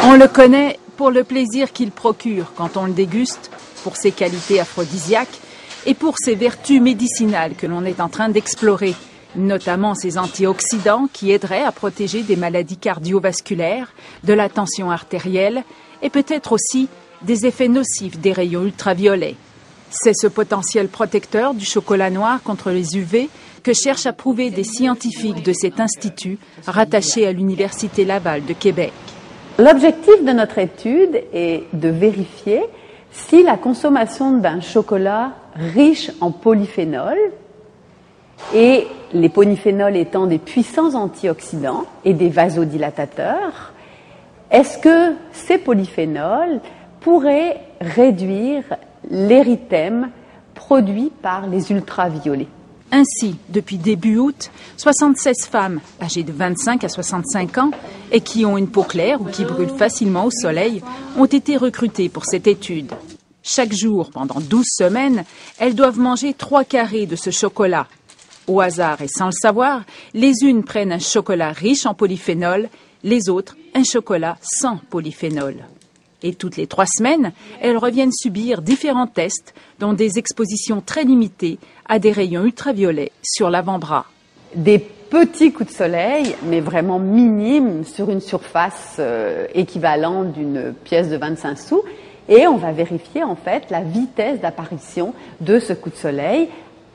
On le connaît pour le plaisir qu'il procure quand on le déguste, pour ses qualités aphrodisiaques et pour ses vertus médicinales que l'on est en train d'explorer, notamment ses antioxydants qui aideraient à protéger des maladies cardiovasculaires, de la tension artérielle et peut-être aussi des effets nocifs des rayons ultraviolets. C'est ce potentiel protecteur du chocolat noir contre les UV que cherchent à prouver des scientifiques de cet institut rattaché à l'Université Laval de Québec. L'objectif de notre étude est de vérifier si la consommation d'un chocolat riche en polyphénols, et les polyphénols étant des puissants antioxydants et des vasodilatateurs, est-ce que ces polyphénols pourraient réduire l'érythème produit par les ultraviolets? Ainsi, depuis début août, 76 femmes âgées de 25 à 65 ans et qui ont une peau claire ou qui brûlent facilement au soleil ont été recrutées pour cette étude. Chaque jour, pendant 12 semaines, elles doivent manger 3 carrés de ce chocolat. Au hasard et sans le savoir, les unes prennent un chocolat riche en polyphénol, les autres un chocolat sans polyphénol. Et toutes les 3 semaines, elles reviennent subir différents tests, dont des expositions très limitées à des rayons ultraviolets sur l'avant-bras. Des petits coups de soleil, mais vraiment minimes, sur une surface équivalente d'une pièce de 25 sous. Et on va vérifier en fait la vitesse d'apparition de ce coup de soleil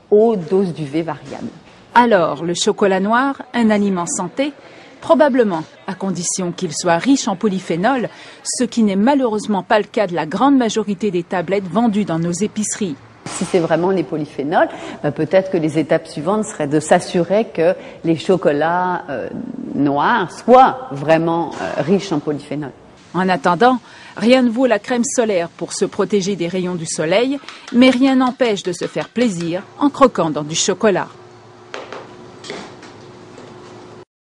aux doses d'UV variables. Alors, le chocolat noir, un aliment santé? Probablement, à condition qu'il soit riche en polyphénol, ce qui n'est malheureusement pas le cas de la grande majorité des tablettes vendues dans nos épiceries. Si c'est vraiment les polyphénols, peut-être que les étapes suivantes seraient de s'assurer que les chocolats noirs soient vraiment riches en polyphénol. En attendant, rien ne vaut la crème solaire pour se protéger des rayons du soleil, mais rien n'empêche de se faire plaisir en croquant dans du chocolat.